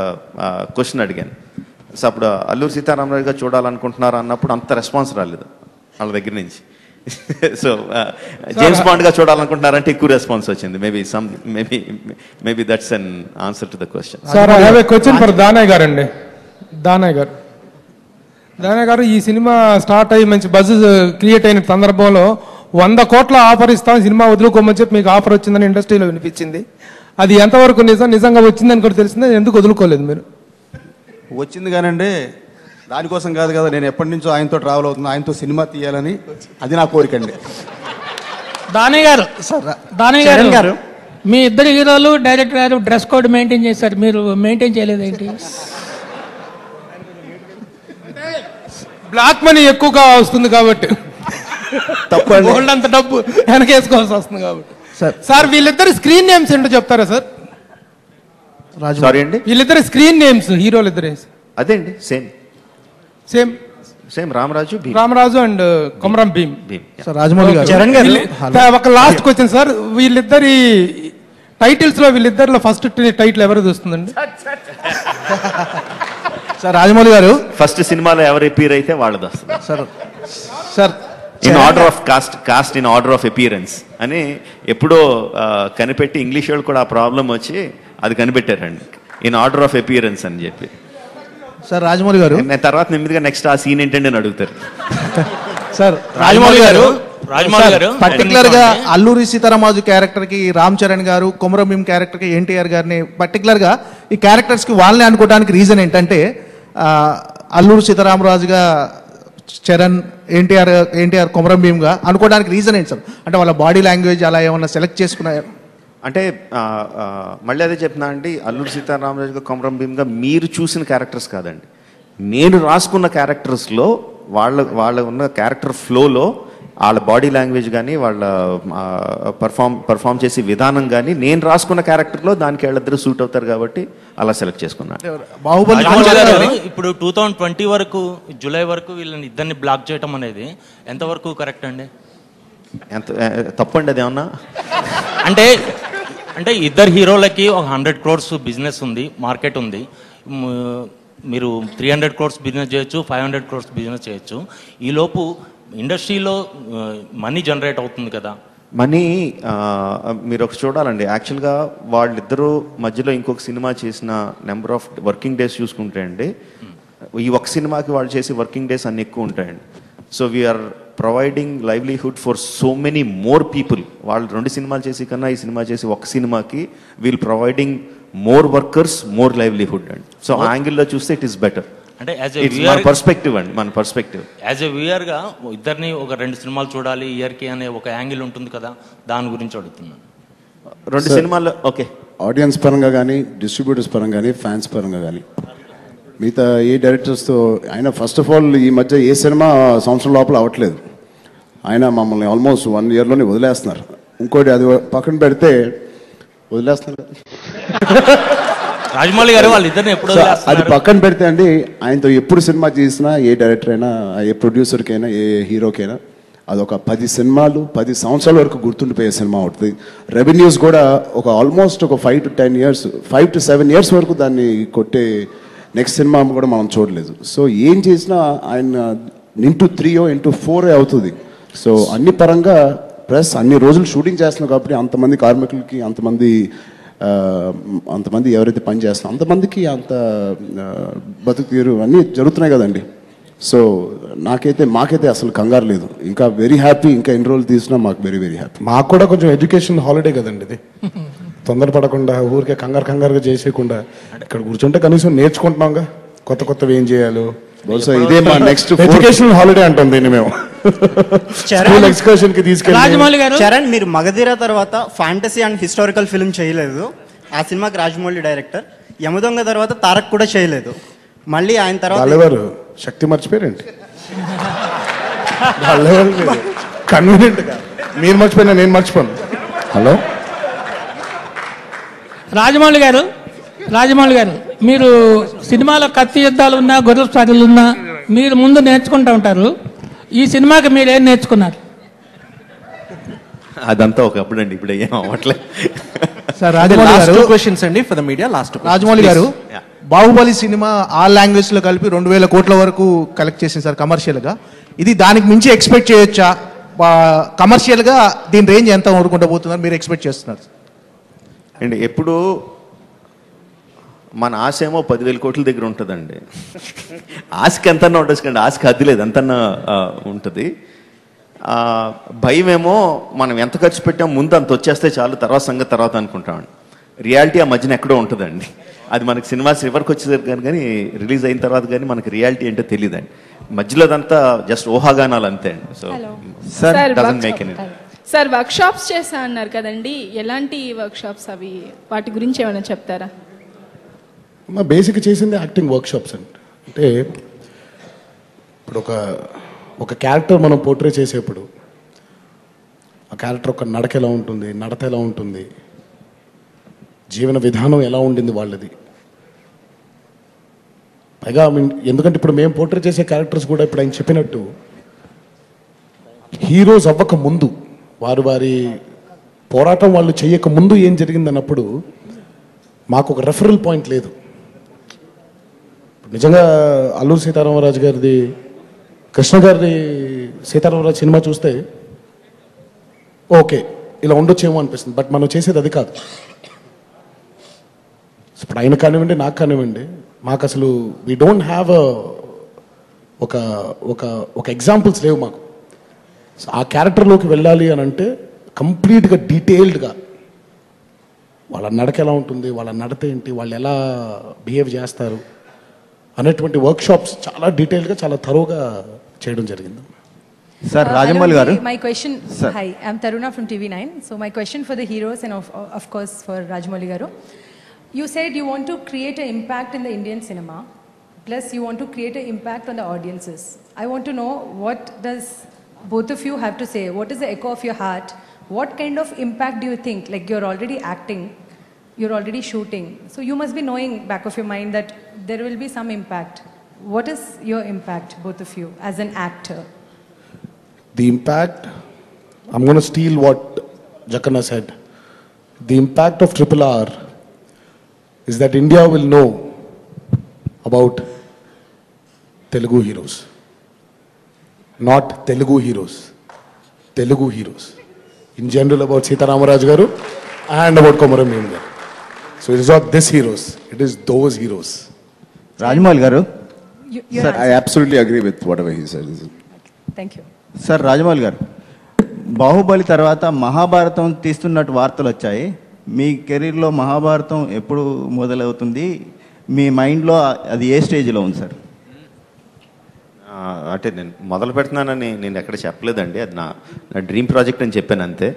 క్వశ్చన్ అడిగాను. సో అప్పుడు అల్లూరి సీతారామరాజుగా చూడాలనుకుంటున్నారు అన్నప్పుడు అంత రెస్పాన్స్ రాలేదు వాళ్ళ దగ్గర నుంచి. సో జేమ్స్ బాండ్గా చూడాలనుకుంటున్నారంటే ఎక్కువ రెస్పాన్స్ వచ్చింది. Maybe that's an answer to the question. Sir, I have a question for Danayya గారు అండి. దానయ్య గారు, ఈ సినిమా స్టార్ట్ అయ్యి మంచి బజ్ క్రియేట్ అయిన సందర్భంలో 100 కోట్ల ఆఫర్ ఇస్తాం, సినిమా వదులుకోమని చెప్పి మీకు ఆఫర్ వచ్చిందని ఇండస్ట్రీలో వినిపించింది. అది ఎంతవరకు నిజంగా వచ్చిందని కూడా తెలిసిందే, ఎందుకు వదులుకోలేదు మీరు? వచ్చింది కానండి, దానికోసం కాదు కదా, నేను ఎప్పటి నుంచో ఆయనతో ట్రావెల్ అవుతున్నా, ఆయనతో సినిమా తీయాలని, అది నా కోరిక అండి. దానయ్య గారు, మీ ఇద్దరు హీరోలు డైరెక్టర్ గారు డ్రెస్ కోడ్ మెయింటైన్ చేశారు, మీరు మెయింటైన్ చేయలేదేంటి? బ్లాక్ మనీ ఎక్కువగా వస్తుంది కాబట్టి, గోల్డ్ అంత డబ్బు వెనకేసుకోవాల్సి వస్తుంది కాబట్టి. సార్, వీళ్ళిద్దరు స్క్రీన్ నేమ్స్ ఏంటో చెప్తారా సార్? సారీ అండి, వీళ్ళిద్దరు స్క్రీన్ నేమ్స్ హీరోలు ఇద్దరే. అదే అండి, సేమ్ రామరాజు అండ్ కొమరం భీమ్. రాజమౌళి గారు, చరణ్ గారు, ఒక లాస్ట్ క్వశ్చన్ సార్, వీళ్ళిద్దరి టైటిల్స్ లో వీళ్ళిద్దరిలో ఫస్ట్ టైటిల్ ఎవరు వస్తుందండి? సార్ రాజమౌళి గారు, ఫస్ట్ సినిమాలో ఎవరు అపీర్ అయితే వాళ్ళది వస్తుంది sir. In order of cost in order of appearance అని ఎప్పుడో కనిపెట్టి ఇంగ్లీష్ వాళ్ళు కూడా ఆ ప్రాబ్లం వచ్చి అది కనిపెట్టారండి, ఇన్ ఆర్డర్ ఆఫ్ అపీరెన్స్ అని చెప్పి. సార్ రాజమౌళి గారు, నేను తర్వాత నెమ్మదిగా నెక్స్ట్ ఆ సీన్ ఏంటండి అని అడుగుతారు. సార్ రాజమౌళి గారు, పర్టికులర్ గా అల్లూరి సీతారామరాజు క్యారెక్టర్ కి రామ్ చరణ్ గారు, కొమరం భీమ్ క్యారెక్టర్ కి ఎన్టీఆర్ గారిని పర్టికులర్ గా ఈ క్యారెక్టర్స్ కి వాళ్ళని అనుకోవడానికి రీజన్ ఏంటంటే, అల్లూరి సీతారామరాజుగా చరణ్, ఎన్టీఆర్ కొమరం భీమ్ గా అనుకోవడానికి రీజన్ ఏంటి సార్? అంటే వాళ్ళ బాడీ లాంగ్వేజ్ అలా ఏమన్నా సెలెక్ట్ చేసుకున్నాయా? అంటే మళ్ళీ అదే చెప్తున్నా అండి, అల్లూరి సీతారామరాజుగా కొమరం భీమ్గా మీరు చూసిన క్యారెక్టర్స్ కాదండి, నేను రాసుకున్న క్యారెక్టర్స్లో వాళ్ళ ఉన్న క్యారెక్టర్ ఫ్లోలో వాళ్ళ బాడీ లాంగ్వేజ్ కానీ వాళ్ళ పర్ఫామ్ చేసే విధానం కానీ నేను రాసుకున్న క్యారెక్టర్లో దానికి వాళ్ళిద్దరు సూట్ అవుతారు కాబట్టి అలా సెలెక్ట్ చేసుకున్నాను. ఇప్పుడు 2020 వరకు జూలై వరకు వీళ్ళని ఇద్దరిని బ్లాక్ చేయటం అనేది ఎంతవరకు కరెక్ట్ అండి? తప్పండి అది ఏమన్నా? అంటే ఇద్దరు హీరోలకి ఒక 100 crores బిజినెస్ ఉంది, మార్కెట్ ఉంది. మీరు 300 crores బిజినెస్ చేయొచ్చు, 500 crores బిజినెస్ చేయొచ్చు. ఈలోపు ఇండస్ట్రీలో మనీ జనరేట్ అవుతుంది కదా. మనీ మీరు ఒక చూడాలండి, యాక్చువల్గా వాళ్ళిద్దరూ మధ్యలో ఇంకొక సినిమా చేసిన నెంబర్ ఆఫ్ వర్కింగ్ డేస్ చూసుకుంటే అండి, ఈ ఒక సినిమాకి వాళ్ళు చేసే వర్కింగ్ డేస్ అన్ని ఎక్కువ ఉంటాయండి. So we are providing livelihood for so many more people. వాళ్ళు 2 సినిమాలు చేసి కన్నా ఈ సినిమా చేసి ఒక సినిమాకి we'll providing more workers, more livelihood అండి. సో ఆ యాంగిల్లో చూస్తే ఇట్ ఈస్ బెటర్. అంటే మన పర్స్పెక్టివ్ అండి, మన పర్స్పెక్టివ్ యాజ్ ఎ వ్యూయర్గా ఇద్దరిని ఒక 2 సినిమాలు చూడాలి ఇయర్కి అనే ఒక యాంగిల్ ఉంటుంది కదా, దాని గురించి అడుగుతున్నాను. 2 సినిమాలు ఓకే. ఆడియన్స్ పరంగా కానీ, డిస్ట్రిబ్యూటర్స్ పరంగా కానీ, ఫ్యాన్స్ పరంగా కానీ మిగతా ఏ డైరెక్టర్స్తో ఆయన ఫస్ట్ ఆఫ్ ఆల్ ఈ మధ్య ఏ సినిమా సంవత్సరం లోపల అవ్వట్లేదు. ఆయన మమ్మల్ని ఆల్మోస్ట్ 1 yearలోనే వదిలేస్తున్నారు. ఇంకోటి అది పక్కన పెడితే వదిలేస్తున్నారు రాజమౌళి గారు వాళ్ళిద్దరిని ఎప్పుడు అది పక్కన పెడితే అండి, ఆయనతో ఎప్పుడు సినిమా చేసినా ఏ డైరెక్టర్ అయినా, ఏ ప్రొడ్యూసర్కైనా, ఏ హీరోకైనా అదొక 10 సినిమాలు 10 సంవత్సరాల వరకు గుర్తుండిపోయే సినిమా అవుతుంది. రెవెన్యూస్ కూడా ఒక ఆల్మోస్ట్ ఒక 5 to 10 years 5 to 7 years వరకు దాన్ని కొట్టే నెక్స్ట్ సినిమా కూడా మనం చూడలేదు. సో ఏం చేసినా ఆయన into 3 into 4 అవుతుంది. సో అన్ని పరంగా ప్లస్ అన్ని రోజులు షూటింగ్ చేస్తున్నాం కాబట్టి అంతమంది కార్మికులకి అంతమంది ఎవరైతే పని చేస్తున్నారో అంతమందికి అంత బతుకు తీరు అన్నీ జరుగుతున్నాయి కదండి. సో మాకైతే అసలు కంగారు లేదు. ఇంకా వెరీ హ్యాపీ. ఇంకా ఎన్ని రోజులు తీసినా మాకు వెరీ వెరీ హ్యాపీ. మాకు కూడా కొంచెం ఎడ్యుకేషన్ హాలిడే కదండి ఇది. తొందరపడకుండా ఊరికే కంగారుగా చేసేయకుండా ఇక్కడ కూర్చుంటే కనీసం నేర్చుకుంటున్నాంగా కొత్తవి ఏం చేయాలో. బహుశా ఇదే మా నెక్స్ట్ ఎడ్యుకేషన్ హాలిడే అంటాం దీన్ని మేము. స్కూల్ ఎక్స్కర్షన్ కి రాజమౌళి గారు, చరణ్ మీరు మగధీర తర్వాత ఫ్యాంటసీ అండ్ హిస్టారికల్ ఫిల్మ్ చేయలేదు. ఆ సినిమాకి రాజమౌళి డైరెక్టర్. యమదొంగ తర్వాత తారక్ కూడా చేయలేదు. మళ్ళీ ఆయన తర్వాత శక్తి మర్చిపోయారండి. కన్వీనియంట్ గా మీరు మర్చిపోయినా నేను మర్చిపోను. హలో రాజమౌళి గారు మీరు సినిమాలో కత్తి యుద్ధాలు ఉన్నా, గొర్రెల స్టార్లు ఉన్నా మీరు ముందు నేర్చుకుంటూ ఉంటారు. ఈ సినిమాకి మీరు ఏం నేర్చుకున్నారు? అదంతా ఒకప్పుడు అండి, ఇప్పుడు ఏం అవ్వట్లేదు. సార్ రాజమౌళి క్వశ్చన్స్ అండి ఫర్ ద మీడియా. రాజమౌళి గారు, బాహుబలి సినిమా ఆల్ లాంగ్వేజ్ లో కలిపి 2000 కోట్ల వరకు కలెక్ట్ చేసింది సార్ కమర్షియల్ గా. ఇది దానికి మించి ఎక్స్పెక్ట్ చేయొచ్చా? కమర్షియల్ గా దీని రేంజ్ ఎంత వరకు పోతున్నారు మీరు ఎక్స్పెక్ట్ చేస్తున్నారు? అండి ఎప్పుడు మన ఆశ ఏమో 10,000 కోట్ల దగ్గర ఉంటుందండి. ఆశకి ఎంతన్నా ఉండొచ్చు, ఆశకి హద్దు లేదు, ఎంతన్నా ఉంటుంది. భయం ఏమో మనం ఎంత ఖర్చు పెట్టాం ముందు అంత వచ్చేస్తే చాలు, తర్వాత సంగతి తర్వాత అనుకుంటామండి. రియాలిటీ ఆ మధ్యన ఎక్కడో ఉంటుందండి. అది మనకి సినిమా చివరికి వచ్చేసరికి కానీ రిలీజ్ అయిన తర్వాత కానీ మనకి రియాలిటీ ఏంటో తెలియదండి. మధ్యలో అదంతా జస్ట్ ఊహాగానాలు అంతే అండి. So doesn't make any. Sir work shops చేస్తా అన్నారు కదండి, ఎలాంటి వర్క్ షాప్స్ అవి, వాటి గురించి ఏమైనా చెప్తారా? మా బేసిక్ చేసింది యాక్టింగ్ వర్క్ షాప్స్ అండి. అంటే ఇప్పుడు ఒక క్యారెక్టర్ మనం పోర్ట్రే చేసేప్పుడు ఆ క్యారెక్టర్ ఒక నడక ఎలా ఉంటుంది, నడత ఎలా ఉంటుంది, జీవన విధానం ఎలా ఉండింది వాళ్ళది. పైగా ఎందుకంటే ఇప్పుడు మేము పోర్ట్రే చేసే క్యారెక్టర్స్ కూడా ఇప్పుడు ఆయన చెప్పినట్టు హీరోస్ అవ్వక ముందు, వారి పోరాటం వాళ్ళు చేయక ముందు ఏం జరిగిందన్నప్పుడు మాకు ఒక రెఫరల్ పాయింట్ లేదు. నిజంగా అల్లూరి సీతారామరాజు గారిది, కృష్ణ గారిది సీతారామరాజు సినిమా చూస్తే ఓకే ఇలా ఉండొచ్చేమో అనిపిస్తుంది. బట్ మనం చేసేది అది కాదు. ఇప్పుడు ఆయన కానివ్వండి, నాకు కానివ్వండి, మాకు అసలు వీ డోంట్ హ్యావ్ ఒక ఎగ్జాంపుల్స్ లేవు మాకు. ఆ క్యారెక్టర్లోకి వెళ్ళాలి అని అంటే కంప్లీట్గా డీటెయిల్డ్గా వాళ్ళ నడక ఎలా ఉంటుంది, వాళ్ళ నడత ఏంటి, వాళ్ళు ఎలా బిహేవ్ చేస్తారు అనేటువంటి వర్క్ షాప్స్ చాలా డీటెయిల్గా చాలా థరోగా చేయడం జరిగింది. Sir, Rajamouli garu. My question, hi, I'm Taruna from TV9. So my question for the heroes and of course for Rajamouli garu. You said you want to create an impact in the Indian cinema, plus you want to create an impact on the audiences. I want to know, what does both of you have to say? What is the echo of your heart? What kind of impact do you think? Like, you're already acting, you're already shooting, so you must be knowing back of your mind that there will be some impact. What is your impact, both of you, as an actor? The impact, I'm going to steal what Jakanna said. The impact of RRR is that India will know about Telugu heroes. Not Telugu heroes. Telugu heroes. In general about Sita Ramaraj garu and about Komaram Bhim garu. So it is not this heroes, it is those heroes. Rajamouli garu. Sir, I absolutely agree with whatever he said. Thank you. Sir Rajamouli గారు, బాహుబలి తర్వాత మహాభారతం తీస్తున్నట్టు వార్తలు వచ్చాయి. మీ కెరీర్లో మహాభారతం ఎప్పుడు మొదలవుతుంది? మీ మైండ్లో అది ఏ స్టేజ్లో ఉంది సార్? అంటే నేను మొదలు పెడుతున్నానని నేను ఎక్కడ చెప్పలేదండి. అది నా డ్రీమ్ ప్రాజెక్ట్ అని చెప్పాను అంతే.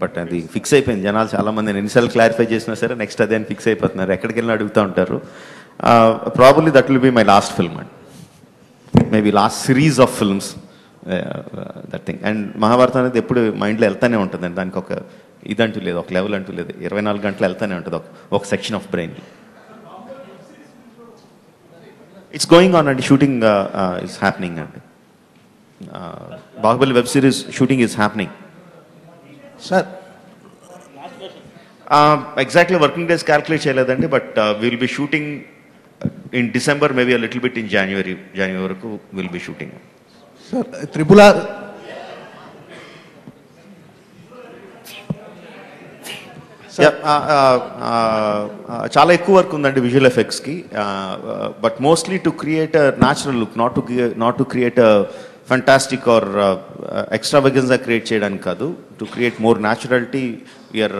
బట్ అది ఫిక్స్ అయిపోయింది. జనాలు చాలామంది నేను ఎన్నిసార్లు క్లారిఫై చేసినా సరే నెక్స్ట్ అదే అని ఫిక్స్ అయిపోతున్నారు. ఎక్కడికి వెళ్ళినా అడుగుతూ ఉంటారు. Probably that will be my last film and maybe last series of films that thing. And Mahabharatam అనేది ఎప్పుడు మైండ్లో వెళ్తానే ఉంటుందండి, దానికి ఒక ఇదంటూ లేదు, ఒక లెవెల్ అంటూ లేదు, 24 గంటలు వెళ్తానే ఉంటుంది ఒక section of brain. It's going on అండి, షూటింగ్ ఇస్ హ్యాపెనింగ్ అండి. Baahubali web series shooting is happening. Sir exactly working days calculate చేయలేదండి, but will be shooting in December, maybe a little bit in January వరకు will be shooting. Sir త్రిపుల చాలా ఎక్కువ work ఉందండి visual ఎఫెక్ట్స్కి, but mostly to create a natural look, not to create a fantastic or ఎక్స్ట్రావెగెన్స్గా create చేయడానికి కాదు, to create more naturality we are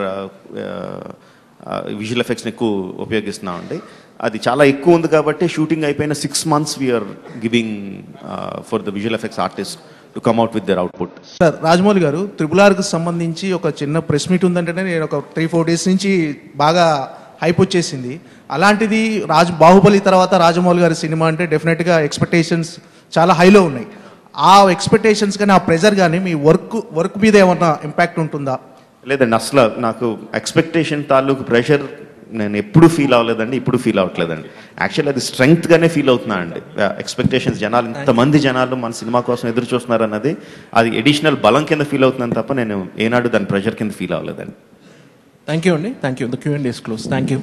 visual ఎఫెక్ట్స్ని ఎక్కువ ఉపయోగిస్తున్నామండి. అది చాలా ఎక్కువ ఉంది కాబట్టి షూటింగ్ అయిపోయిన 6 months we are giving for the visual effects artist to come out with their output. Sir Rajamouli garu, RRRకి సంబంధించి ఒక చిన్న ప్రెస్ మీట్ ఉందంటేనే నేను ఒక 3-4 days నుంచి బాగా హైప్ వచ్చేసింది. అలాంటిది బాహుబలి తర్వాత రాజమౌళి గారి సినిమా అంటే డెఫినెట్గా ఎక్స్పెక్టేషన్స్ చాలా హైలో ఉన్నాయి. ఆ ఎక్స్పెక్టేషన్స్ కానీ ఆ ప్రెజర్ కానీ మీ వర్క్ మీద ఏమన్నా ఇంపాక్ట్ ఉంటుందా? లేదండి, అసలు నాకు ఎక్స్పెక్టేషన్ తాలూకు ప్రెషర్ నేను ఎప్పుడు ఫీల్ అవ్వలేదండి, ఇప్పుడు ఫీల్ అవ్వట్లేదండి. యాక్చువల్లీ అది స్ట్రెంగ్త్గానే ఫీల్ అవుతున్నా అండి. ఎక్స్పెక్టేషన్స్ జనాలు, ఇంతమంది జనాలు మన సినిమా కోసం ఎదురు చూస్తున్నారు అన్నది అది ఎడిషనల్ బలం కింద ఫీల్ అవుతున్నాను తప్ప నేను ఏనాడు దాని ప్రెషర్ కింద ఫీల్ అవ్వలేదండి. థ్యాంక్ యూ అండి, thank you. The Q&A is closed. Thank you.